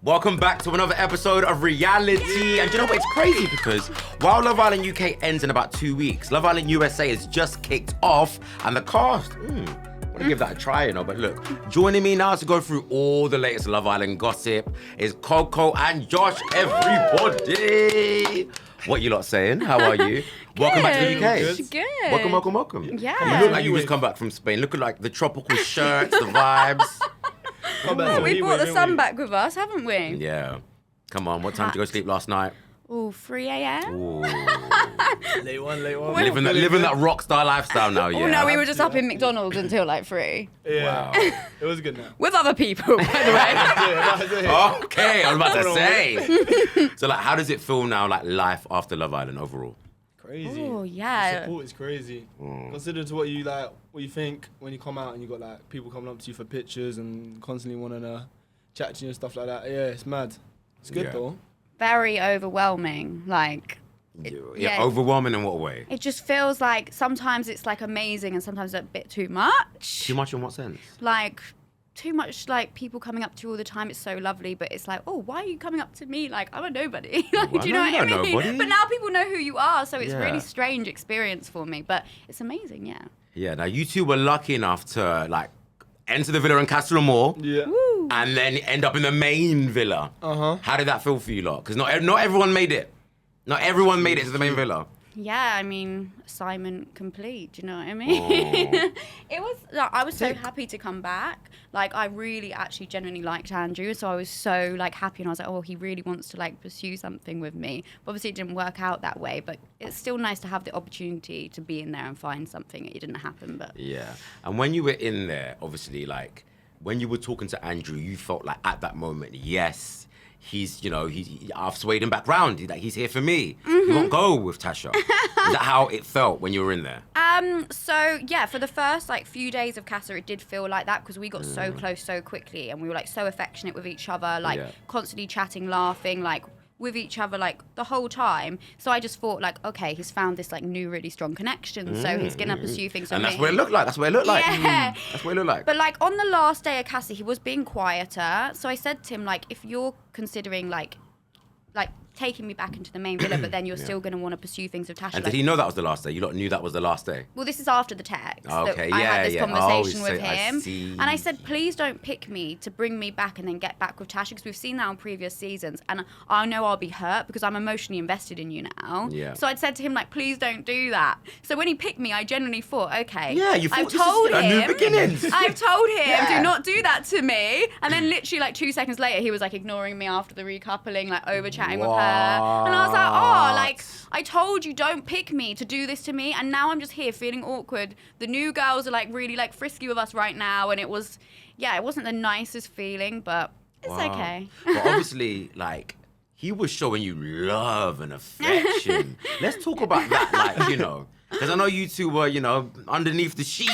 Welcome back to another episode of Reality. And do you know what? It's crazy because while Love Island UK ends in about 2 weeks, Love Island USA has just kicked off and the cast, I want to give that a try, you know. But look, joining me now to go through all the latest Love Island gossip is Coco and Josh, everybody. What you lot saying? How are you? Welcome back to the UK. Good. Welcome. Yeah. You look like you just come back from Spain. Looking like the tropical shirts, the vibes. We brought the sun back with us, haven't we? Yeah. Come on, what time did you go to sleep last night? Oh, 3 a.m. Ooh. Late one. Living that rock star lifestyle now, yeah. Oh no, we were just up in McDonald's until like 3. Yeah. Wow. It was a good night. With other people, by the way. Okay, I was about to say. So like, how does it feel now, like life after Love Island overall? Crazy. Oh yeah. The support is crazy. Considering to what you think when you come out and you got like people coming up to you for pictures and constantly wanting to chat to you and stuff like that. Yeah, it's mad. It's good though. Very overwhelming. Like, Yeah, overwhelming in what way? it just feels like sometimes it's like amazing and sometimes a bit too much. Too much in what sense? Like, too much like people coming up to you all the time. It's so lovely, but it's like, oh, why are you coming up to me? Like, I'm a nobody. Like, Well, do you know what I mean? nobody. But now people know who you are, so it's a Yeah. really strange experience for me. But it's amazing, yeah. Yeah, now you two were lucky enough to like enter the villa in Casa Amor. Yeah. Woo. And then end up in the main villa. How did that feel for you lot? Because not everyone made it. Not everyone made it to the main villa. Yeah, I mean, assignment complete. Do you know what I mean? It was. Like, I was so happy to come back. Like, I really, actually, genuinely liked Andrew, so I was so like happy, and I was like, oh, he really wants to like pursue something with me. But obviously, it didn't work out that way. But it's still nice to have the opportunity to be in there and find something. It didn't happen, but Yeah. And when you were in there, obviously, like when you were talking to Andrew, you felt like at that moment, yes. I've swayed him back round. He's here for me. He won't go with Tasha. Is that how it felt when you were in there? So yeah, for the first like few days of Casa, it did feel like that because we got so close so quickly and we were like so affectionate with each other, like constantly chatting, laughing, like with each other like the whole time. So I just thought like, okay, he's found this like new really strong connection, so he's gonna pursue things with And me. that's what it looked like. That's what it looked like. Yeah. That's what it looked like. But like on the last day of Casa, he was being quieter. So I said to him like, if you're considering like taking me back into the main villa, but then you're still going to want to pursue things with Tasha. And did he know that was the last day? You lot knew that was the last day? Well, this is after the text. Okay, that I had this conversation Oh, with him. I see. And I said, please don't pick me to bring me back and then get back with Tasha, because we've seen that on previous seasons. And I know I'll be hurt because I'm emotionally invested in you now. Yeah. So I'd said to him, like, please don't do that. So when he picked me, I genuinely thought, okay. Yeah, you thought I've this told is a new beginnings. I've told him, Yeah. do not do that to me. And then literally like 2 seconds later, he was like ignoring me after the recoupling, like over chatting with her. And I was like, oh, like, I told you don't pick me to do this to me, and now I'm just here feeling awkward. The new girls are like really like frisky with us right now, and it wasn't the nicest feeling, but it's okay. But obviously, like, he was showing you love and affection. Let's talk about that, like, you know, because I know you two were, you know, underneath the sheets.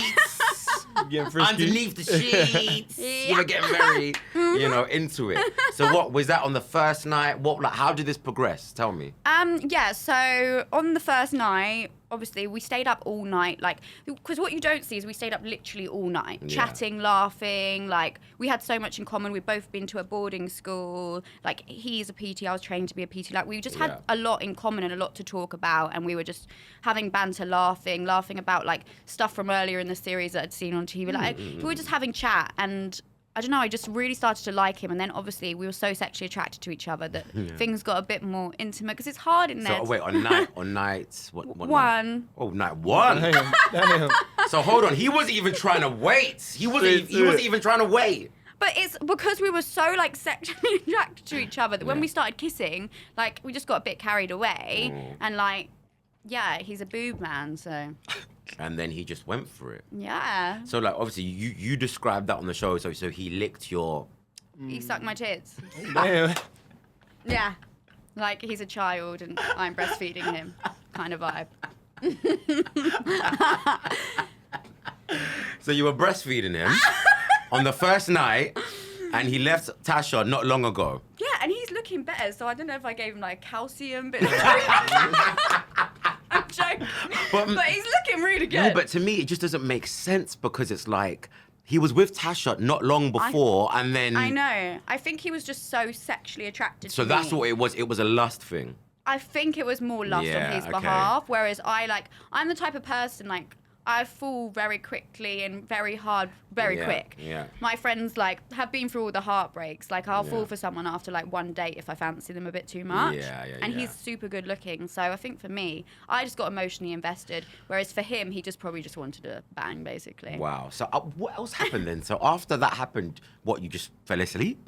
Getting frisky. Underneath the sheets, you were getting very, you know, into it. So what was that on the first night? How did this progress? Tell me. Yeah, so on the first night, obviously we stayed up all night, like, because what you don't see is we stayed up literally all night, chatting, laughing, like, we had so much in common. We've both been to a boarding school, like, he's a PT, I was trained to be a PT, like, we just had a lot in common and a lot to talk about, and we were just having banter, laughing about, like, stuff from earlier in the series that I'd seen on TV, like, we were just having chat, and I don't know, I just really started to like him, and then obviously we were so sexually attracted to each other that things got a bit more intimate, because it's hard in there. So wait, on nights, what One. night? Oh, night one. Damn. So hold on, he wasn't even trying to wait. He wasn't even trying to wait. But it's because we were so like sexually attracted to each other that when we started kissing, like we just got a bit carried away, and like, yeah, he's a boob man, so. And then he just went for it. Yeah. So like, obviously, you described that on the show. So he licked your. He sucked my tits. Damn. Yeah. Like he's a child and I'm breastfeeding him, kind of vibe. So you were breastfeeding him on the first night, and he left Tasha not long ago. Yeah, and he's looking better, so I don't know if I gave him like calcium, but I'm joking. But he's looking really good. No, but to me, it just doesn't make sense because it's like he was with Tasha not long before, and then I know. I think he was just so sexually attracted so to that's me. what it was. It was a lust thing. I think it was more lust Yeah, on his okay. behalf, whereas I'm the type of person, like, I fall very quickly and very hard, very quick. Yeah. My friends, like, have been through all the heartbreaks. Like, I'll Yeah. fall for someone after, like, one date if I fancy them a bit too much. And he's super good looking. So I think for me, I just got emotionally invested, whereas for him, he just probably just wanted to bang, basically. Wow. So what else happened then? So after that happened, what, you just fell asleep?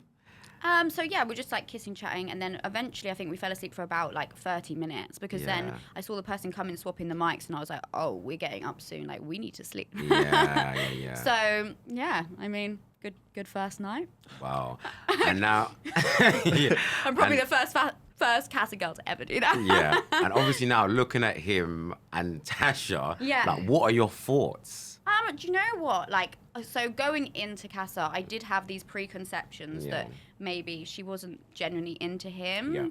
So yeah, we're just like kissing, chatting, and then eventually I think we fell asleep for about like 30 minutes because then Yeah. I saw the person come in swapping the mics, and I was like, oh, we're getting up soon, like we need to sleep. Yeah. So yeah, I mean, good first night. Wow. And now yeah. I'm probably And- the first Casa girl to ever do that. Yeah. And obviously now looking at him and Tasha, Yeah. like, what are your thoughts? Do you know what? Like, so going into Casa, I did have these preconceptions Yeah. that maybe she wasn't genuinely into him. Yeah.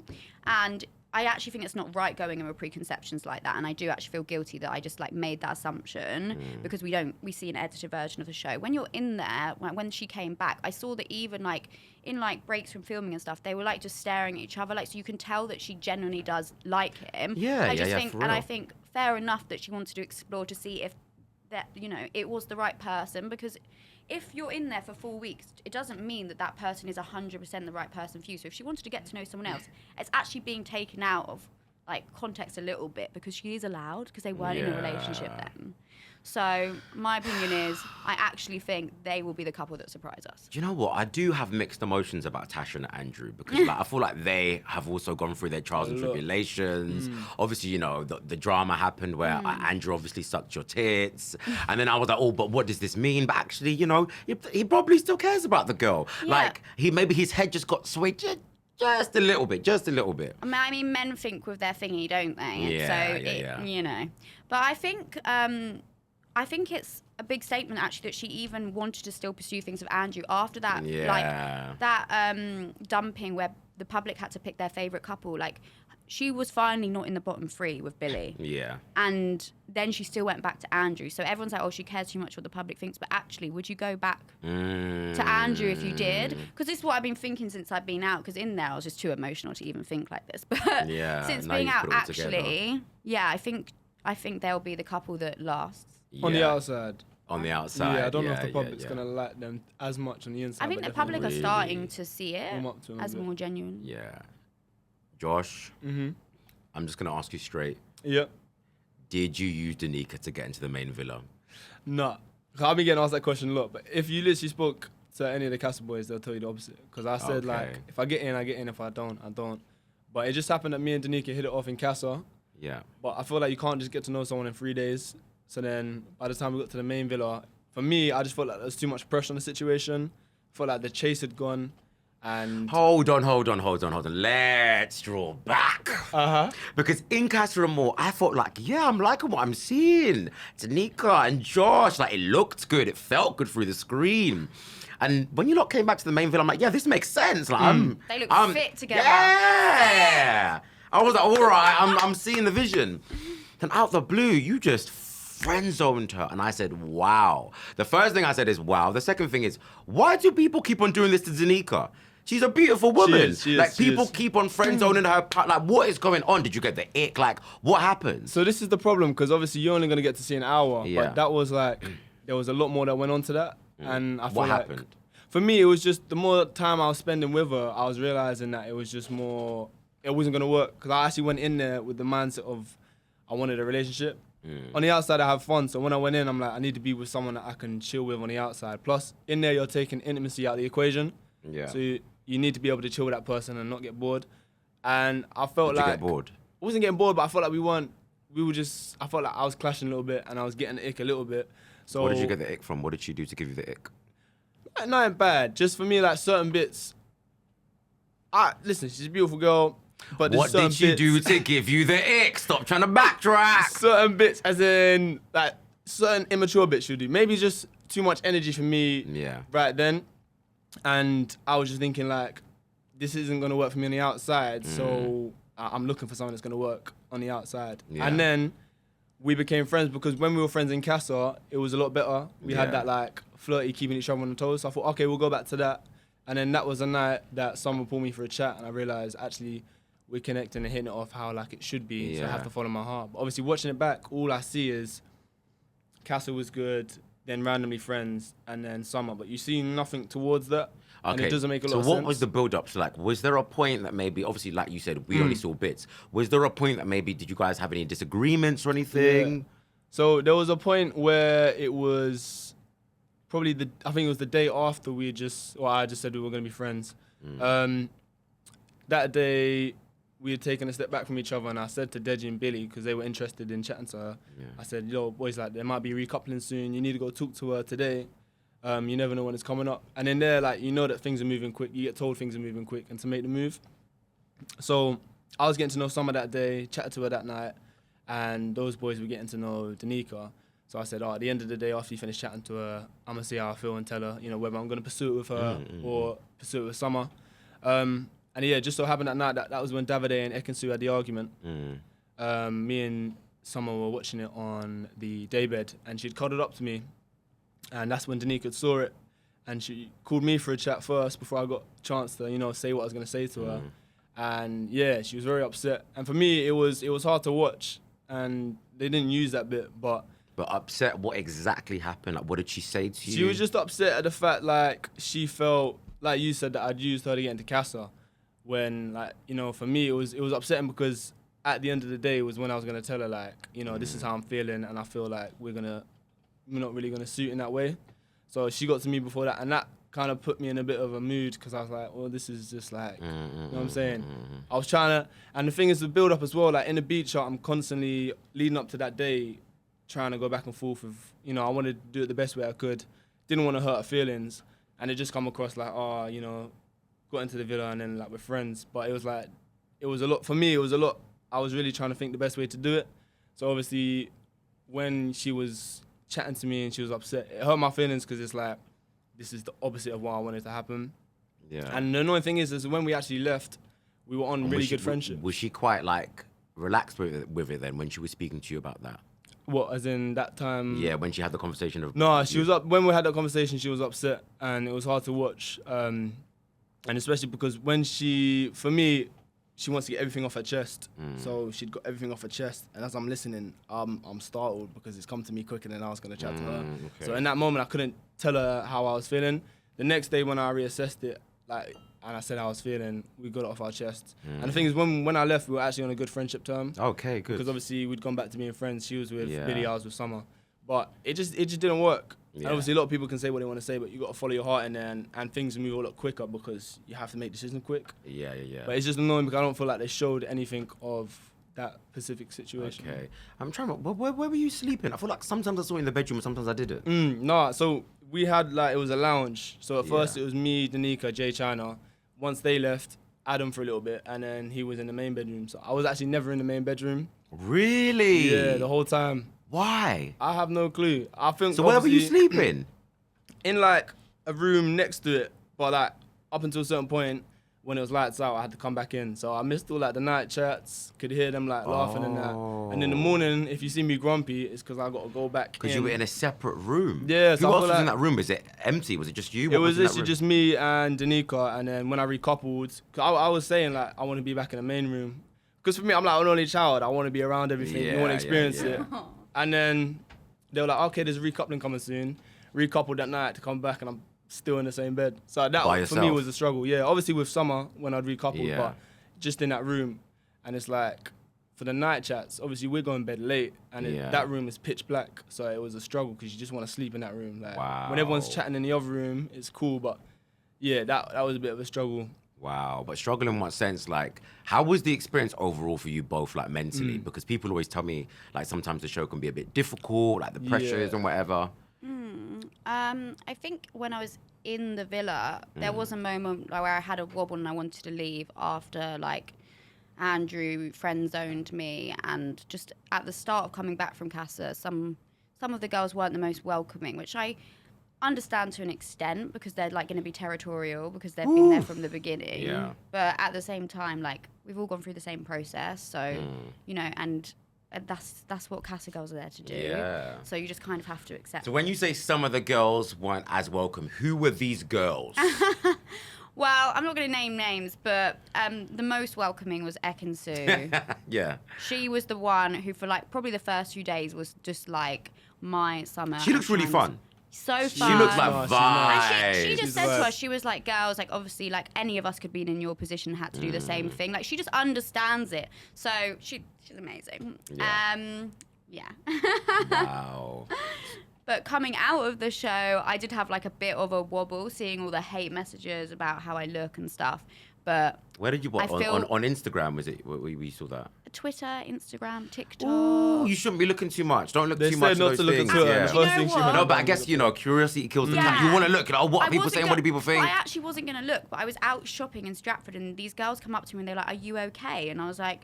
And I actually think it's not right going in with preconceptions like that. And I do actually feel guilty that I just like made that assumption because we see an edited version of the show. When you're in there, when she came back, I saw that even like in like breaks from filming and stuff, they were like just staring at each other. Like, so you can tell that she genuinely does like him. Yeah, I just yeah, think, for and I real. think fair enough that she wanted to explore to see if that, you know, it was the right person, because if you're in there for 4 weeks, it doesn't mean that that person is 100% the right person for you. So if she wanted to get to know someone else, it's actually being taken out of like context a little bit, because she is allowed, because they weren't in a relationship Yeah. then. So my opinion is, I actually think they will be the couple that surprise us. Do you know what? I do have mixed emotions about Tasha and Andrew, because like, I feel like they have also gone through their trials and A lot. tribulations. Obviously, you know, the drama happened where Andrew obviously sucked your tits. And then I was like, oh, but what does this mean? But actually, you know, he probably still cares about the girl. Yeah. Like, maybe his head just got swayed just a little bit. I mean, men think with their thingy, don't they? Yeah. You know. But I think it's a big statement actually that she even wanted to still pursue things with Andrew after that, Yeah. like that dumping where the public had to pick their favorite couple. Like, she was finally not in the bottom three with Billy. Yeah. And then she still went back to Andrew. So everyone's like, oh, she cares too much what the public thinks. But actually, would you go back to Andrew if you did? Because this is what I've been thinking since I've been out. Because in there, I was just too emotional to even think like this. But Yeah, since now being you've out, put it all together. actually, yeah, I think they'll be the couple that lasts. On the Yeah. outside. On the outside. Yeah, I don't know if yeah, the public's yeah. gonna like them as much on the inside. I think but the public definitely. are starting to see it Warm up to 'em a as bit. more genuine. Yeah. Josh, Mhm. I'm just going to ask you straight. Yeah. Did you use Danica to get into the main villa? Nah. I've been getting asked that question a lot, but if you literally spoke to any of the Casa boys, they'll tell you the opposite. Because I said, Okay. like, if I get in, I get in. If I don't, I don't. But it just happened that me and Danica hit it off in Casa. Yeah. But I feel like you can't just get to know someone in 3 days. So then by the time we got to the main villa, for me, I just felt like there was too much pressure on the situation. I felt like the chase had gone. And Hold on. Let's draw back. uh-huh. Because in Casa Amor, I felt like, yeah, I'm liking what I'm seeing. Danica and Josh, like, it looked good. It felt good through the screen. And when you lot came back to the main villa, I'm like, yeah, this makes sense. Like, They look fit together. Yeah. I was like, all right, I'm seeing the vision. Then out the blue, you just friend-zoned her. And I said, wow. The first thing I said is, wow. The second thing is, why do people keep on doing this to Danica? She's a beautiful woman. She is, like, she people is. keep on friend-zoning her. Like, what is going on? Did you get the ick? Like, what happened? So this is the problem, because obviously you're only going to get to see an hour. Yeah. But that was like, there was a lot more that went on to that. And I feel What like, happened? for me, it was just the more time I was spending with her, I was realizing that it was just more, it wasn't going to work. Because I actually went in there with the mindset of, I wanted a relationship. On the outside, I have fun. So when I went in, I'm like, I need to be with someone that I can chill with on the outside. Plus, in there, you're taking intimacy out of the equation. Yeah. So you need to be able to chill with that person and not get bored. And I felt Did you like get bored? I wasn't getting bored, but I felt like I felt like I was clashing a little bit and I was getting the ick a little bit. So Where did you get the ick from? What did she do to give you the ick? Nothing bad. Just for me, like certain bits. Listen, she's a beautiful girl, but there's What certain did she bits, do to give you the ick? Stop trying to backtrack. Certain bits, as in like certain immature bits she'll do. Maybe just too much energy for me Yeah. right then. And I was just thinking like, this isn't gonna work for me on the outside, so I'm looking for someone that's gonna work on the outside. Yeah. And then we became friends because when we were friends in Casa, it was a lot better. We had Yeah. that like flirty, keeping each other on the toes. So I thought, okay, we'll go back to that. And then that was a night that someone pulled me for a chat, and I realised actually we're connecting and hitting it off how like it should be. So I have to follow my heart. But obviously watching it back, all I see is Casa was good, then randomly friends, and then summer. But you see nothing towards that. Okay. And it doesn't make a lot of sense. So what was the build-up? So like, was there a point that maybe, obviously, like you said, we only saw bits. Was there a point that maybe, did you guys have any disagreements or anything? Yeah. So there was a point where it was probably I think it was the day after I just said we were going to be friends. That day, we had taken a step back from each other, and I said to Deji and Billy, because they were interested in chatting to her, I said, yo, boys, like, there might be recoupling soon. You need to go talk to her today. You never know when it's coming up. And in there, like, you know that things are moving quick. You get told things are moving quick and to make the move. So I was getting to know Summer that day, chatted to her that night, and those boys were getting to know Danica. So I said, at the end of the day, after you finish chatting to her, I'm going to see how I feel and tell her, whether I'm going to pursue it with her or pursue it with Summer. And yeah, just so happened that night, that was when Davide and ekin-su had the argument. Me and Summer were watching it on the daybed, and she'd cuddled up to me. And that's when Danica saw it, and she called me for a chat first before I got a chance to, say what I was going to say to her. And yeah, she was very upset. And for me, it was hard to watch, and they didn't use that bit, but upset, what exactly happened? Like, what did she say to you? She was just upset at the fact, like, she felt, like you said, that I'd used her to get into Casa. When, like, for me, it was upsetting because at the end of the day, it was when I was going to tell her, like, this is how I'm feeling, and I feel like we're not really going to suit in that way. So she got to me before that, and that kind of put me in a bit of a mood because I was like, well, this is just like, you know what I'm saying? I was trying to, and the thing is the build up as well, like in the beat shot, I'm constantly leading up to that day, trying to go back and forth with, I wanted to do it the best way I could. Didn't want to hurt her feelings, and it just come across like, got into the villa and then like we're friends. But it was like, it was a lot, for me, it was a lot. I was really trying to think the best way to do it. So obviously, when she was chatting to me and she was upset, it hurt my feelings because it's like, this is the opposite of what I wanted to happen. Yeah. And the annoying thing is when we actually left, we were on really good friendship. Was she quite like relaxed with it then when she was speaking to you about that? What, as in that time? Yeah, when she had the conversation of... No, she was up, when we had that conversation, she was upset and it was hard to watch. And especially because when for me, she wants to get everything off her chest. So she'd got everything off her chest. And as I'm listening, I'm startled because it's come to me quicker than I was going to chat to her. Okay. So in that moment, I couldn't tell her how I was feeling. The next day when I reassessed it, and I said how I was feeling, we got it off our chests. And the thing is, when I left, we were actually on a good friendship term. Okay, good. Because obviously we'd gone back to being friends. She was with Billy, I was with Summer. But it just didn't work. Yeah. And obviously a lot of people can say what they want to say, but you got to follow your heart in there, and things move a lot quicker because you have to make decisions quick. Yeah. But it's just annoying because I don't feel like they showed anything of that specific situation. Okay. I'm trying to... Where were you sleeping? I feel like sometimes I saw you in the bedroom and sometimes I didn't. No, so we had it was a lounge. So at first it was me, Danica, Jay China. Once they left, Adam for a little bit, and then he was in the main bedroom. So I was actually never in the main bedroom. Really? Yeah, the whole time. Why? I have no clue. I think. So where were you sleeping? In like a room next to it, but like up until a certain point, when it was lights out, I had to come back in. So I missed all like the night chats, could hear them like laughing and that. And in the morning, if you see me grumpy, it's because I got to go back. Because you were in a separate room. Yeah. Who else was in that room? Is it empty? Was it just you? It was literally just me and Danica. And then when I recoupled, cause I was saying like I want to be back in the main room. Because for me, I'm like an only child. I want to be around everything. You want to experience it. And then they were like, okay, there's a recoupling coming soon. Recoupled that night to come back, and I'm still in the same bed. So that for me was a struggle. Yeah, obviously with Summer when I'd recoupled, but just in that room. And it's like, for the night chats, obviously we're going to bed late, and that room is pitch black. So it was a struggle because you just want to sleep in that room. Like, when everyone's chatting in the other room, it's cool, but yeah, that was a bit of a struggle. Wow, but struggle in what sense? Like, how was the experience overall for you both, like mentally? Because people always tell me, like, sometimes the show can be a bit difficult, like the pressures and whatever. I think when I was in the villa, there was a moment where I had a wobble and I wanted to leave after, like, Andrew friend-zoned me, and just at the start of coming back from Casa, some of the girls weren't the most welcoming, which I understand to an extent because they're like going to be territorial because they've been there from the beginning. Yeah. But at the same time, like, we've all gone through the same process, so and that's what Casa girls are there to do. Yeah. So you just kind of have to accept. So when you say some of the girls weren't as welcome, who were these girls? Well, I'm not going to name names, but the most welcoming was Ekin-su. Yeah. She was the one who, for like probably the first few days, was just like my summer. She looks really fun. So fun. She looks like nice, vibes. And she just She's said the to us, best. she was like, girls, like obviously, like any of us could be in your position, had to do the same thing. Like she just understands it. So she's amazing. Yeah. Yeah. Wow. But coming out of the show, I did have like a bit of a wobble seeing all the hate messages about how I look and stuff. But Where did you watch? I feel- On Instagram, was it? We saw that. Twitter, Instagram, TikTok. Ooh, you shouldn't be looking too much. Don't look They too said much not at to those look at things. Twitter. Yeah. The You know first thing she what? went No, on but I was guess, look at curiosity kills the Yeah. cat. You want to look, like, oh, what I are people wasn't saying? go- What do people think? I actually wasn't going to look, but I was out shopping in Stratford and these girls come up to me and they're like, are you okay? And I was like,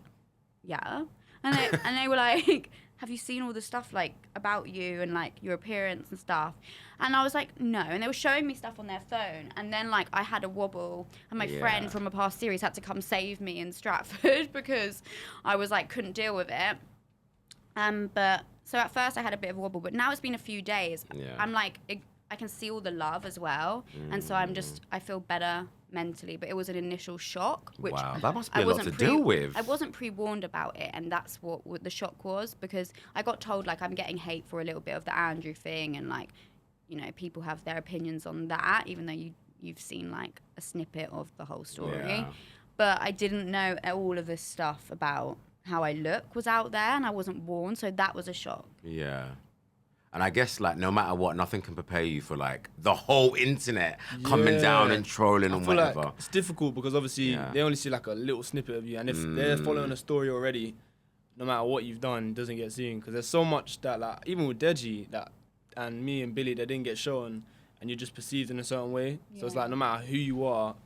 yeah. And they were like, have you seen all the stuff like about you and like your appearance and stuff? And I was like, no. And they were showing me stuff on their phone. And then like I had a wobble and my Yeah. friend from a past series had to come save me in Stratford because I was like, couldn't deal with it. But so at first I had a bit of a wobble, but now it's been a few days. Yeah. I'm like, I can see all the love as well. And so I feel better mentally, but it was an initial shock, which Wow, that must be I a lot wasn't to deal with. I wasn't pre-warned about it, and that's what the shock was, because I got told like I'm getting hate for a little bit of the Andrew thing, and like, you know, people have their opinions on that, even though you've seen like a snippet of the whole story. Yeah. But I didn't know all of this stuff about how I look was out there, and I wasn't warned, so that was a shock. Yeah. And I guess, like, no matter what, nothing can prepare you for, like, the whole internet coming Yeah. down and trolling I and feel whatever. like it's difficult because obviously Yeah. they only see like a little snippet of you, and if they're following a story already, no matter what you've done, it doesn't get seen. Because there's so much that, like, even with Deji, that and me and Billy, they didn't get shown, and you're just perceived in a certain way. So it's Yeah. like no matter who you are,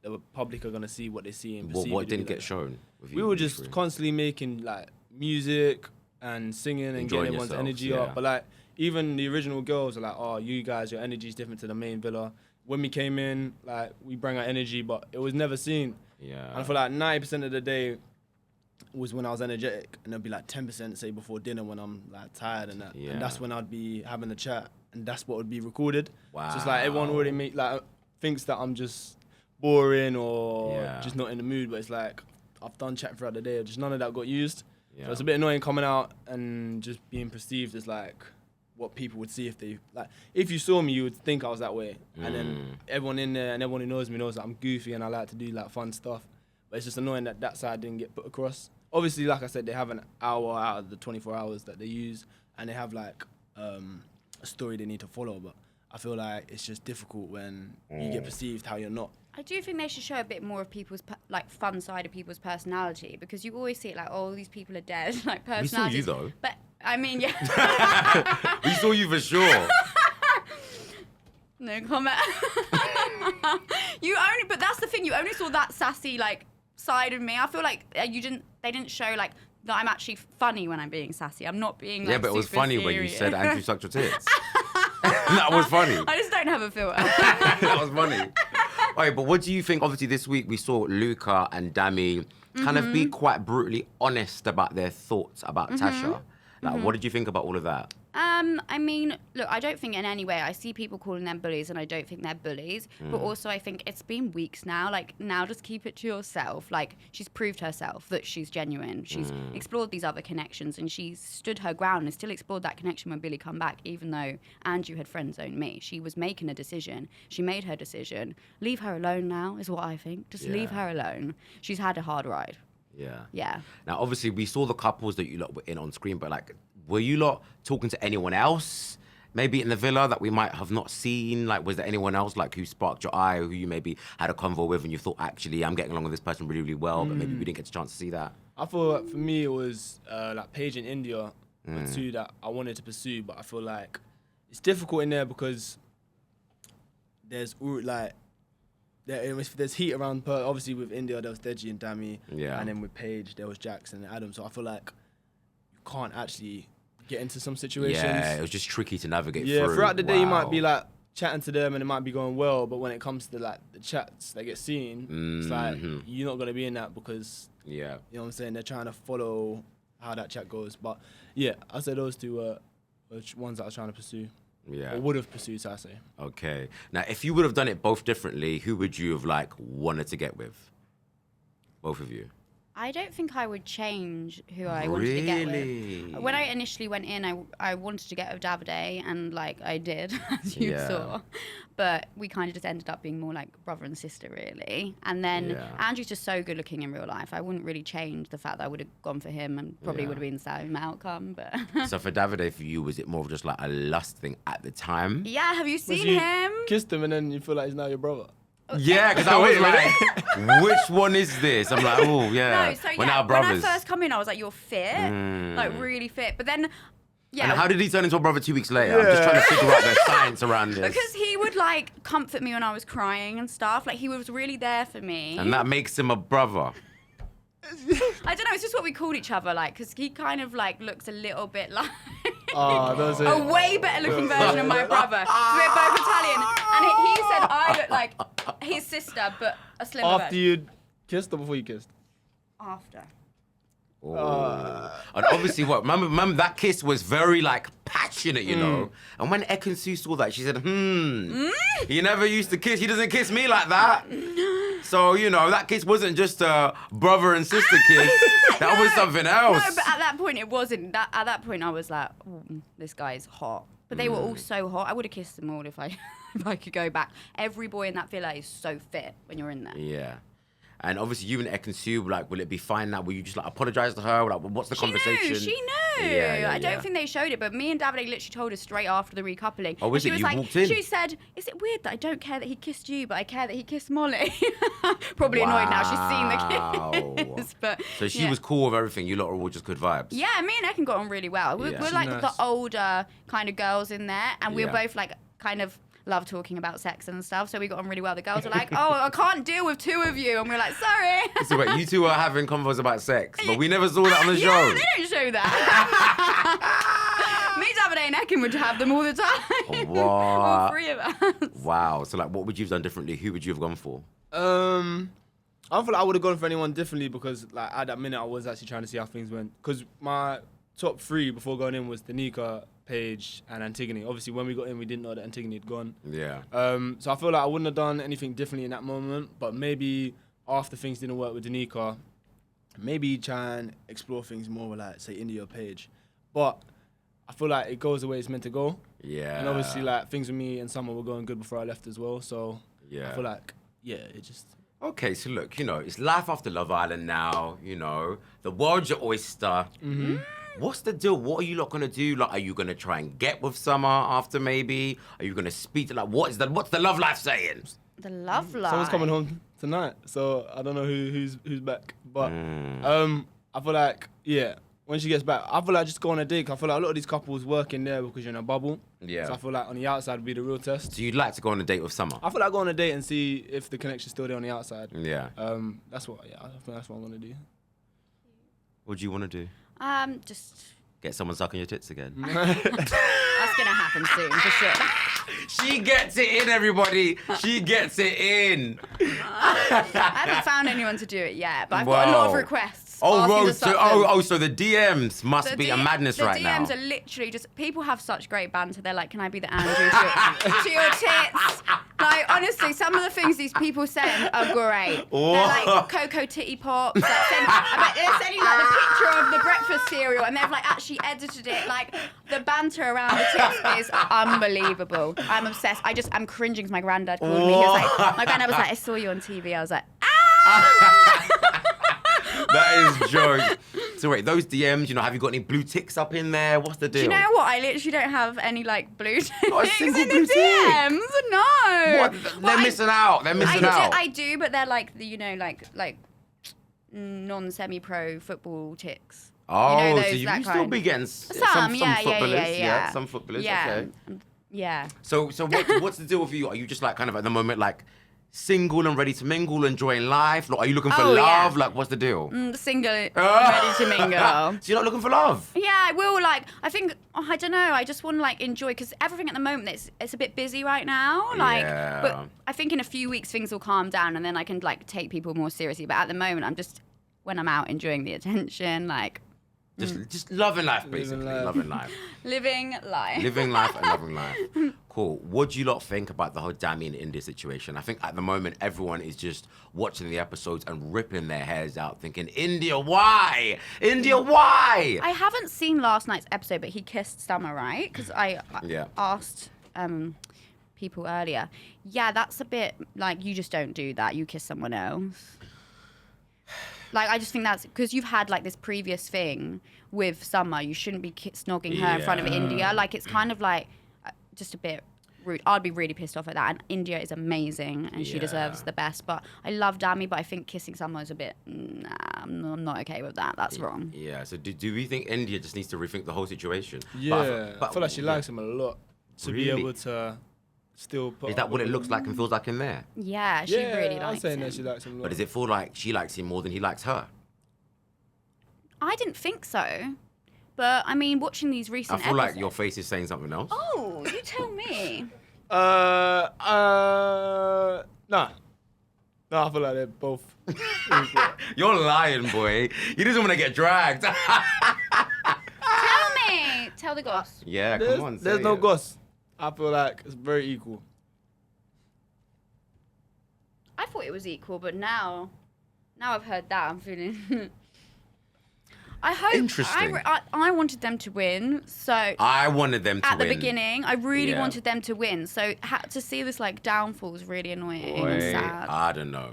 the public are gonna see what they see and perceive. What you to didn't be get like shown? with We you were three? just constantly making like music and singing and Enjoying getting everyone's yourselves, energy yeah. up. But like even the original girls are like, oh, you guys, your energy is different to the main villa. When we came in, like we bring our energy, but it was never seen. Yeah. And for like 90% of the day was when I was energetic, and there'd be like 10% say before dinner when I'm like tired and that. Yeah. And that's when I'd be having a chat, and that's what would be recorded. Wow. So it's like everyone already thinks that I'm just boring or Yeah. just not in the mood, but it's like I've done chat throughout the day, just none of that got used. Yeah. So it's a bit annoying coming out and just being perceived as like what people would see if they like. If you saw me, you would think I was that way, and then everyone in there and everyone who knows me knows that I'm goofy and I like to do like fun stuff. But it's just annoying that that side didn't get put across. Obviously, like I said, they have an hour out of the 24 hours that they use, and they have like a story they need to follow. But I feel like it's just difficult when you get perceived how you're not. I do think they should show a bit more of people's like fun side of people's personality, because you always see it like, oh, these people are dead, like We saw personality. you though. But I mean, yeah. We saw you for sure. No comment. But that's the thing. You only saw that sassy like side of me. I feel like they didn't show like that I'm actually funny when I'm being sassy. I'm not being like, Yeah, but it was super funny when you serious. said Andrew sucked your tits. That was funny. I just don't have a filter. That was funny. All right, but what do you think? Obviously, this week we saw Luca and Dami kind of be quite brutally honest about their thoughts about Tasha. Like, what did you think about all of that? I mean, look, I don't think in any way, I see people calling them bullies and I don't think they're bullies. But also I think it's been weeks now. Like, now just keep it to yourself. Like, she's proved herself that she's genuine. She's explored these other connections and she's stood her ground and still explored that connection when Billy come back, even though Andrew had friend-zoned me. She was making a decision. She made her decision. Leave her alone now is what I think. Just leave Yeah. her alone. She's had a hard ride. Yeah. Yeah. Now, obviously, we saw the couples that you lot were in on screen, but like, were you lot talking to anyone else? Maybe in the villa that we might have not seen? Like, was there anyone else like who sparked your eye, who you maybe had a convo with and you thought, actually, I'm getting along with this person really, really well, but maybe we didn't get a chance to see that? I feel like for me it was like Paige and India were two that I wanted to pursue, but I feel like it's difficult in there because there's there's heat around. Obviously with India there was Deji and Dami, and then with Paige there was Jackson and Adam. So I feel like you can't actually get into some situations. Yeah, it was just tricky to navigate Yeah, through. throughout the day you might be Wow. like chatting to them and it might be going well, but when it comes to like the chats that get seen, it's like you're not gonna be in that because Yeah. you know what I'm saying, they're trying to follow how that chat goes. But yeah, I say those two were ones that I was trying to pursue. Yeah. Or would have pursued, so I say. Okay. Now, if you would have done it both differently, who would you have like wanted to get with? Both of you. I don't think I would change who I wanted to get with. When I initially went in, I wanted to get with Davide, and like I did, as you saw. But we kind of just ended up being more like brother and sister, really. And then Andrew's just so good looking in real life. I wouldn't really change the fact that I would have gone for him and probably would have been the same outcome. But So for Davide, for you, was it more of just like a lust thing at the time? yeah, have you seen You him? kissed him and then you feel like he's now your brother. Yeah, because I was like, which one is this? I'm like, oh, yeah. No, so We're yeah, now brothers. when I first come in, I was like, you're fit, like really fit. But then, yeah. And how did he turn into a brother 2 weeks later? I'm just trying to figure out the science around this. Because he would like comfort me when I was crying and stuff. Like he was really there for me. And that makes him a brother. I don't know. It's just what we called each other, like, because he kind of like looks a little bit like Does it? a way better looking version of my brother. So we're both Italian, and he said I look like his sister, but a slimmer After version. you kissed or before you kissed? After. And obviously, remember that kiss was very like passionate, you know. And when ekin-su saw that, she said, he never used to kiss. He doesn't kiss me like that. So, you know, that kiss wasn't just a brother and sister kiss. That was something else. No, but at that point it wasn't. At that point I was like, oh, this guy's hot. But they were all so hot. I would have kissed them all if I could go back. Every boy in that villa is so fit when you're in there. Yeah. And obviously, you and ekin-su, like, will it be fine now? Will you just like apologize to her? Like, what's the conversation? She knew. Yeah, I don't think they showed it, but me and Davide literally told us straight after the recoupling. Oh, is she it? was You like, walked in? She said, "Is it weird that I don't care that he kissed you, but I care that he kissed Molly?" Probably annoyed now. She's seen the kiss. But so she was cool with everything. You lot are all just good vibes. yeah, me and Ekin got on really well. We're Yeah. like Nice. the older kind of girls in there, and we were Yeah. both like kind of love talking about sex and stuff, so we got on really well. The girls were like, "Oh, I can't deal with two of you," and we were like, "Sorry." So wait, you two are having convos about sex, but we never saw that on the show. Yeah, they don't show that. Me, Davide, and Ekin would have them all the time. What? All three of us. Wow. So like, what would you have done differently? Who would you have gone for? I don't feel like I would have gone for anyone differently because like at that minute I was actually trying to see how things went. Because my top three before going in was Danica, Paige, and Antigone. Obviously, when we got in, we didn't know that Antigone had gone. Yeah. So I feel like I wouldn't have done anything differently in that moment. But maybe after things didn't work with Danica, maybe try and explore things more with like say India or Paige. But I feel like it goes the way it's meant to go. Yeah. And obviously, like things with me and Summer were going good before I left as well. So Yeah. I feel like it just. Okay, so look, you know, it's life after Love Island now, you know. The world's your oyster. Mm-hmm. What's the deal? What are you lot gonna do? Like, are you gonna try and get with Summer after maybe? Are you gonna speak to, like, what's the love life saying? The love life. Someone's coming home tonight, so I don't know who's back. But I feel like when she gets back, I feel like just go on a date. I feel like a lot of these couples work in there because you're in a bubble. Yeah. So I feel like on the outside would be the real test. So you'd like to go on a date with Summer? I feel like go on a date and see if the connection's still there on the outside. Yeah. That's what I think that's what I'm gonna do. What do you want to do? Just Get someone sucking your tits again? that's gonna happen soon for sure. She gets it in, everybody. She gets it in. I haven't found anyone to do it yet, but I've got a lot of Wow. requests. Oh, asking Rose, to suck so the DMs must The be a D- madness right now. The DMs are literally just, people have such great banter. They're like, can I be the Andrew to your tits? Like, honestly, some of the things these people send are great. They're like Coco titty pops. Like, I bet they're sending like the picture of the breakfast cereal and they've like actually edited it. Like, the banter around the tits is unbelievable. I'm obsessed. I'm cringing because my granddad called me. He was like, my granddad was like, I saw you on TV. I was like, That is joke. So wait, those DMs, you know, have you got any blue ticks up in there? What's the deal? do you know what? I literally don't have any like blue ticks Not a single in blue the tick? DMs. No. What? Well, They're missing out. They're missing out. I do, but they're like the, you know, like non-semi-pro football ticks. Oh, you know, so those, you that still kind. be getting Some, footballers. yeah. Some footballers. Yeah. Okay. Yeah. So what's the deal with you? Are you just like kind of at the moment like single and ready to mingle, enjoying life? Like, are you looking for Oh, yeah. love? Like, what's the deal? Single, ready to mingle. So you're not looking for love? Yeah, I will. Like, I think I don't know. I just want to like enjoy because everything at the moment it's a bit busy right now. Like, Yeah. but I think in a few weeks things will calm down and then I can like take people more seriously. But at the moment, I'm just when I'm out enjoying the attention. Like, Just loving life, basically. life. Loving life. Living life. Living life and loving life. Cool. What do you lot think about the whole Dami and India situation? I think at the moment everyone is just watching the episodes and ripping their hairs out, thinking, India, why? India, why? I haven't seen last night's episode, but he kissed Summer, right? Because I asked people earlier. Yeah, that's a bit like, you just don't do that. You kiss someone else. Like, I just think that's because you've had like this previous thing with Summer. You shouldn't be snogging her in front of India. Like, it's kind of like just a bit rude. I'd be really pissed off at that. And India is amazing and she deserves the best. But I love Dami, but I think kissing Summer is a bit, I'm not okay with that. That's wrong. Yeah, so do we think India just needs to rethink the whole situation? Yeah, but I feel like she likes him a lot to be able to still put. Is that what it looks like and feels like in there? Yeah, she really likes I'm saying him. that she likes him a lot. But does it feel like she likes him more than he likes her? I didn't think so. But, I mean, watching these recent I feel like episodes- your face is saying something else. Oh, you tell me. Nah. No, I feel like they're both. You're lying, boy. You just want to get dragged. Tell me. Tell the goss. Yeah, come on. There's say no it. goss. I feel like it's very equal. I thought it was equal, but now I've heard that, I'm feeling... I hope... Interesting. I wanted them to win, so... I wanted them to At win. the beginning, I really Yeah. wanted them to win, so to see this, like, downfall is really annoying and Boy, sad. I don't know.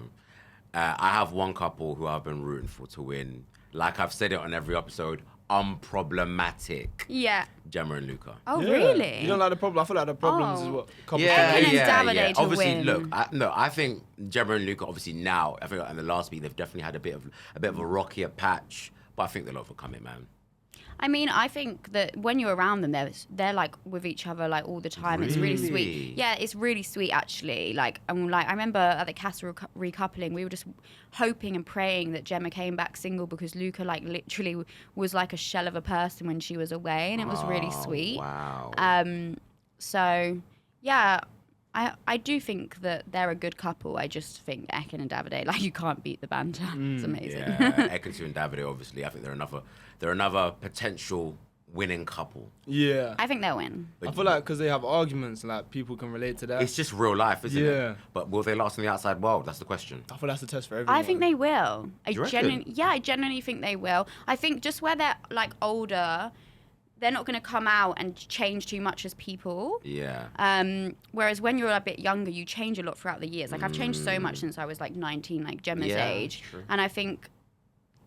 I have one couple who I've been rooting for to win. Like I've said it on every episode, unproblematic. Yeah. Gemma and Luca. Oh, Yeah. really? You don't like the problem? I feel like the problems is Oh. what couples Yeah, Ekin and yeah, Davide yeah. to Obviously, win. look, I think Gemma and Luca, obviously now, I think in the last week they've definitely had a bit of a rockier patch, but I think they'll overcome it, man. I mean, I think that when you're around them, they're like with each other like all the time. It's really Really? sweet. Yeah, it's really sweet actually. Like, I remember at the Casa recoupling, we were just hoping and praying that Gemma came back single because Luca like literally was like a shell of a person when she was away, and it was really Oh, sweet. Wow. So yeah. I do think that they're a good couple. I just think Ekin and Davide, like, you can't beat the banter. It's amazing. Yeah, ekin-su and Davide, obviously. I think they're another potential winning couple. Yeah. I think they'll win. I feel like because they have arguments, like people can relate to that. It's just real life, isn't Yeah. it? But will they last in the outside world? That's the question. I feel that's a test for everyone. I think they will. Do you reckon? I genuinely think they will. I think just where they're like older, they're not going to come out and change too much as people. Yeah. Whereas when you're a bit younger, you change a lot throughout the years. Like, I've changed so much since I was like 19, like Gemma's Yeah, age. true. And I think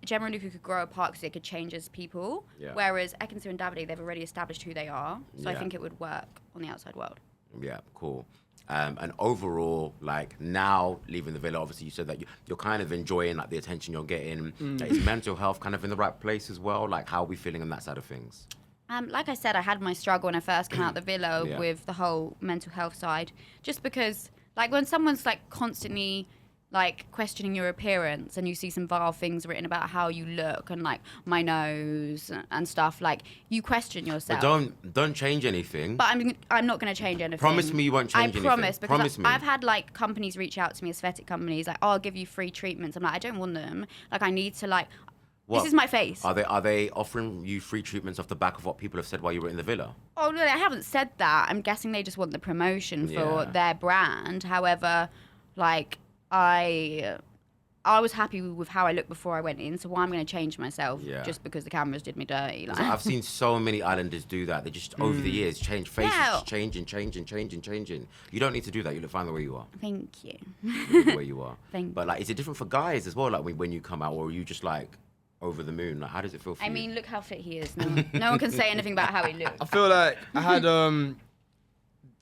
Gemma and Luca could grow apart because they could change as people. Yeah. Whereas Ekin-su and Davide, they've already established who they are. So I Yeah. think it would work on the outside world. Yeah, cool. And overall, like now leaving the villa, obviously you said that you're kind of enjoying like the attention you're getting. Like, is mental health kind of in the right place as well? Like, how are we feeling on that side of things? Like I said, I had my struggle when I first came out the villa Yeah. with the whole mental health side. Just because, like, when someone's like constantly like questioning your appearance and you see some vile things written about how you look and like my nose and stuff, like, you question yourself. But don't change anything. But I'm not going to change anything. Promise me you won't change anything. I promise, because Promise me. I've had like companies reach out to me, aesthetic companies, like, oh, I'll give you free treatments. I'm like, I don't want them. Like, I need to like. What? This is my face. Are they offering you free treatments off the back of what people have said while you were in the villa? Oh, no, they haven't said that. I'm guessing they just want the promotion for Yeah. their brand. However, like, I was happy with how I looked before I went in, so why I'm going to change myself Yeah. just because the cameras did me dirty? Like. I've seen so many islanders do that. They just, over the years, change faces, Yeah. just changing. You don't need to do that. You look fine the way you are. Thank you. You look the way you are. Thank But, like, is it different for guys as well? Like, when you come out, or are you just, like, over the moon? Like, how does it feel for I you? mean, look how fit he is. No one can say anything about how he looks. I feel like I had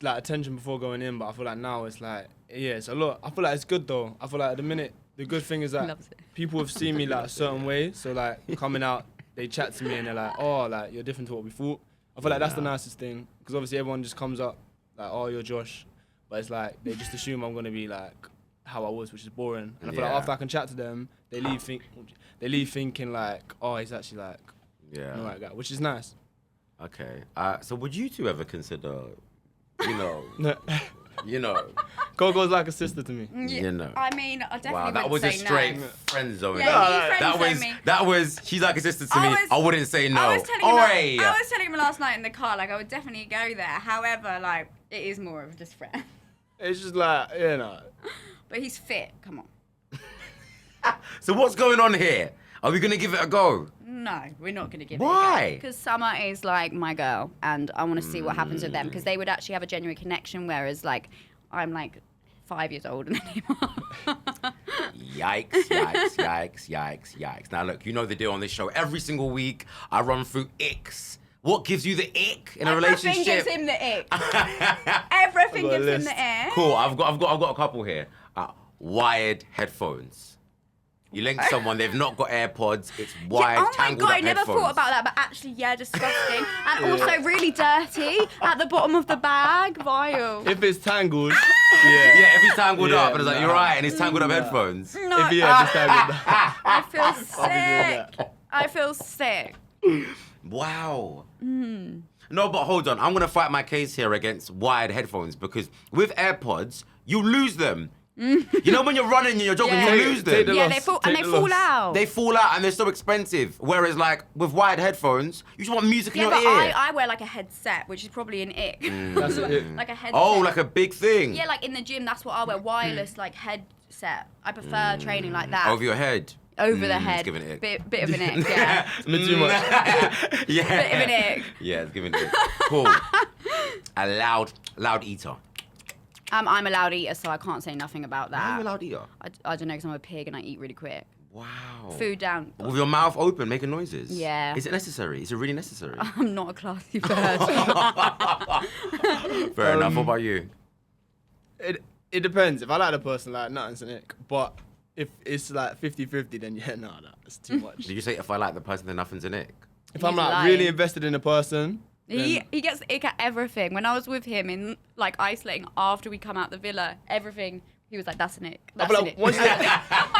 like attention before going in, but I feel like now it's like, yeah, it's a lot. I feel like it's good though. I feel like at the minute, the good thing is that Loves it. people have seen me like a certain way. So like coming out, they chat to me and they're like, oh, like you're different to what we thought. I feel like that's the Yeah. nicest thing, because obviously everyone just comes up like, oh, you're Josh, but it's like they just assume I'm gonna be like how I was, which is boring. And I feel like Yeah. after I can chat to them, they leave thinking like, oh, he's actually like Yeah. the right guy, which is nice. Okay. So would you two ever consider, you know, Coco's like a sister to me. You know. I mean, I definitely Wow, that wouldn't was a say straight no. friend zone. Yeah, though. you friend-zoned me. That was. She's like a sister to me. I wouldn't say no. I was telling him last night in the car, like I would definitely go there. However, like it is more of just friend. It's just like, you know. But he's fit. Come on. So what's going on here? Are we gonna give it a go? No, we're not going to give Why? it. Because Summer is like my girl, and I want to see what happens with them. Because they would actually have a genuine connection, whereas like I'm like 5 years older than him. Yikes. Now look, you know the deal on this show. Every single week, I run through icks. What gives you the ick in a relationship? Everything gives him the ick. Everything gives him the ick. Cool. I've got a couple here. Wired headphones. You link someone, they've not got AirPods, it's wired, Oh my tangled god, up I never headphones. thought about that, but actually, yeah, disgusting. And also really dirty at the bottom of the bag, vile. If it's tangled, Yeah, if he's tangled up, and it's like, nah. you're right, and he's tangled up headphones. No, if it's tangled. I feel I'll be doing sick. I feel sick. Wow. No, but hold on. I'm going to fight my case here against wired headphones because with AirPods, you lose them. You know when you're running and you're jogging, Yeah. you lose them. Take the Yeah, loss, they fall take and they the fall loss. out. They fall out and they're so expensive. Whereas like with wired headphones, you just want music in Yeah, your but ear. I wear like a headset, which is probably an ick. That's it. Like a headset. Oh, like a big thing. Yeah, like in the gym, that's what I wear. Wireless, like headset. I prefer training like that. Over your head. Over the It's head. giving it ick. Bit of an ick, yeah. It's a bit too much. Yeah. Bit of an ick. Yeah, it's giving it ick. Cool. A loud eater. I'm a loud eater, so I can't say nothing about Why are you that. a loud eater? I don't know, because I'm a pig and I eat really quick. Wow. Food down. With your mouth open, making noises. Yeah. Is it necessary? Is it really necessary? I'm not a classy bird. Fair enough. What about you? It depends. If I like the person, like, nothing's an ick. But if it's like 50-50, then yeah, nah, that's too much. Did you say if I like the person, then nothing's an ick? If I'm He's like lying. really invested in a person, He gets ick at everything. When I was with him in like isolating after we come out the villa, everything, he was like, that's an ick. I That's feel an like ick.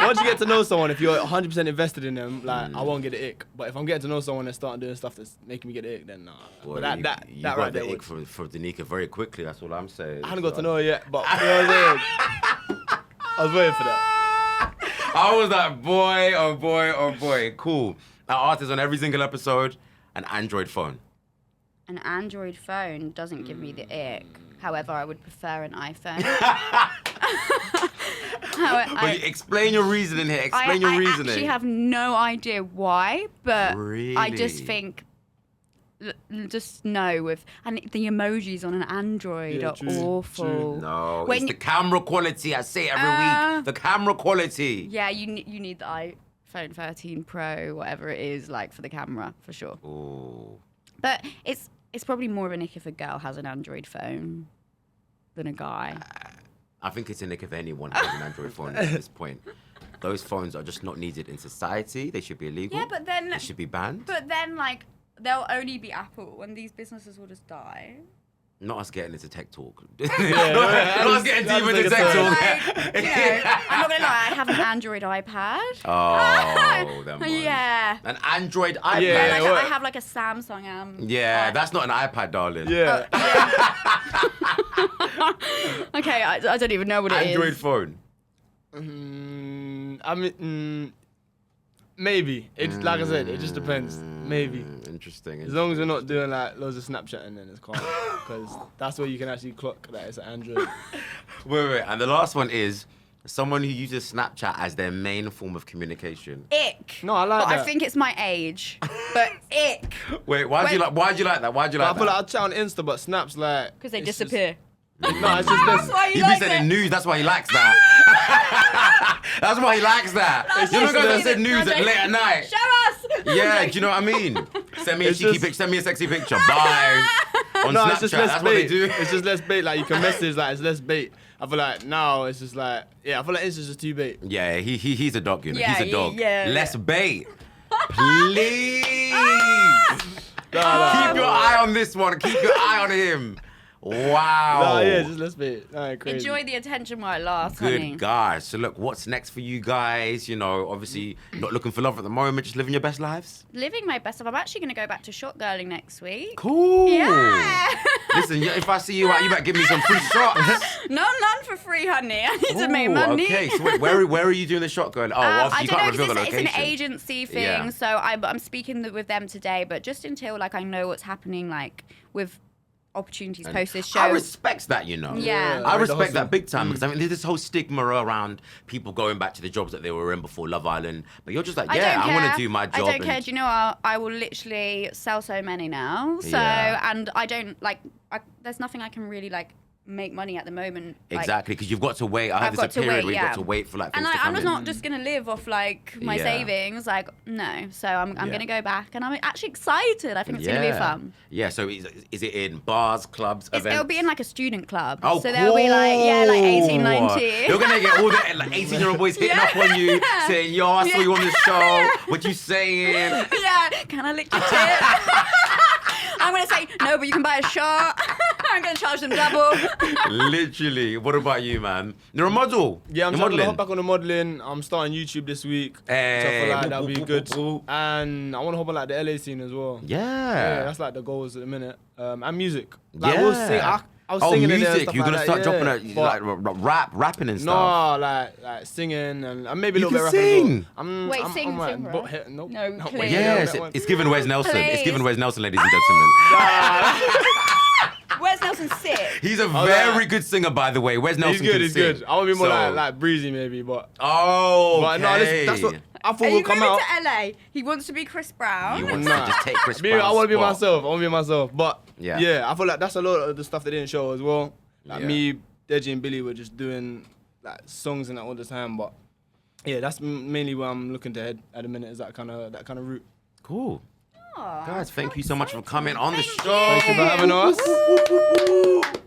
once you get to know someone, if you're 100% invested in them, like I won't get the ick. But if I'm getting to know someone and starting doing stuff that's making me get the ick, then nah. Well, But you that got right the there. ick for Danica very quickly. That's all I'm saying. I haven't got to know her yet, but you know what I'm saying? I was waiting for that. I was like, boy, oh boy, oh boy. Cool. Our artist on every single episode, an Android phone. An Android phone doesn't give me the ick. However, I would prefer an iPhone. But explain your reasoning here. Explain your reasoning. I actually have no idea why, but I Really? just think, just know with, and the emojis on an Android Yeah, are true, awful. true. No, When it's the you- camera quality. I say it every week. The camera quality. Yeah, you need the iPhone 13 Pro, whatever it is, like for the camera, for sure. Ooh. But it's probably more of an ick if a girl has an Android phone than a guy. I think it's a nick if anyone has an Android phone at this point. Those phones are just not needed in society. They should be illegal. Yeah, but then They should be banned. But then, like, they'll only be Apple, and these businesses will just die. Not us getting into tech talk. yeah, not us getting deep into tech So, talk. like, you know, I'm not gonna lie, I have an Android iPad. Oh, that one. Yeah. An Android iPad. Yeah, Yeah, like, what? I have like a Samsung. Yeah, that's not an iPad, darling. Yeah. Okay, I don't even know what it is. Android phone. I mean, maybe. It's like I said, it just depends. Maybe. Interesting. As long as we're not doing like loads of Snapchatting, then it's calm. Because that's where you can actually clock that it's an Android. Wait. And the last one is someone who uses Snapchat as their main form of communication. Ick. No, I like But that. I think it's my age. But ick. Wait, why'd you like that? Why'd you But like I feel like that? I'll chat on Insta, but Snaps like... Because they it's just- disappear. No, it's just this. That's why He you be like sending it. news, that's why he likes that. That's why he likes that. That's You know why guys that he send news likes it. late at night? Show us. Yeah, do you know what I mean? Send me a It's cheeky just- picture, send me a sexy picture. Bye. On No, Snapchat, it's just less that's what they bait. do. It's just less bait. Like, you can message, like, it's less bait. I feel like now it's just like... Yeah, I feel like Insta's just too bait. Yeah, he's a dog, you know. Yeah, he's a dog. yeah. Less bait. Please. Nah. Keep your eye on this one. Keep your eye on him. Wow. No, yeah, just let's be crazy. Enjoy the attention while it lasts, honey. Good guys. So look, what's next for you guys? You know, obviously not looking for love at the moment, just living your best lives. Living my best life. I'm actually going to go back to shot girling next week. Cool. Yeah. Listen, if I see you out, you better give me some free shots. No, none for free, honey. I need to make money. Okay, so wait, where are you doing the shot girl? Oh, obviously you can't reveal the location. It's an agency thing, Yeah. so I'm speaking with them today, but just until like I know what's happening like with opportunities post this show. I respect that, you know. Yeah. I respect that big time because I mean there's this whole stigma around people going back to the jobs that they were in before Love Island. But you're just like, yeah, I want to do my job. I don't care. Do you know I will literally sell so many now. So and I don't like there's nothing I can really like make money at the moment. Exactly, because you've got to wait. I have this period where you've got to wait for like things to come I'm in. not just gonna live off like my savings, like no. So I'm gonna go back, and I'm actually excited. I think it's gonna be fun. Yeah. So is it in bars, clubs, events? It'll be in like a student club. Oh, so there'll be like 18, 19. You're gonna get all the like 18-year-old boys hitting up on you, saying, "Yo, I saw you on the show. What you saying?" Yeah. Can I lick your tit? I'm gonna say no, but you can buy a shot. I'm gonna charge them double. Literally. What about you, man? You're a model. Yeah, I'm You're trying to modeling. hop back on the modeling. I'm starting YouTube this week. So I feel like that'll be good. And I want to hop on like the LA scene as well. Yeah. That's like the goals at the minute. And music. Like we'll sing. I was singing music. in there and stuff You're gonna like start that, dropping like rapping and stuff. No, like singing and maybe a You little can bit of rapping. sing. As well. Wait, I'm sing like, for us. nope. No, Not please. wait, Yes, that one. it's given Where's Nelson. It's Please. given Where's Nelson, ladies and gentlemen. Where's Nelson sit? He's a very good singer, by the way. Where's Nelson? He's good. I want to be more like breezy maybe, but. Oh, But no, listen, that's what I thought Are would you come moving out. to LA? He wants to be Chris Brown. He wants to just take Chris Brown's I want to be spot. myself. But Yeah. I feel like that's a lot of the stuff they didn't show as well. Like Yeah. me, Deji and Billy were just doing like songs and that all the time. But yeah, that's mainly where I'm looking to head at the minute, is that kind of route. Cool. Aw, Guys, thank how you so much for exciting. coming on the Thank show. Thank you for having us.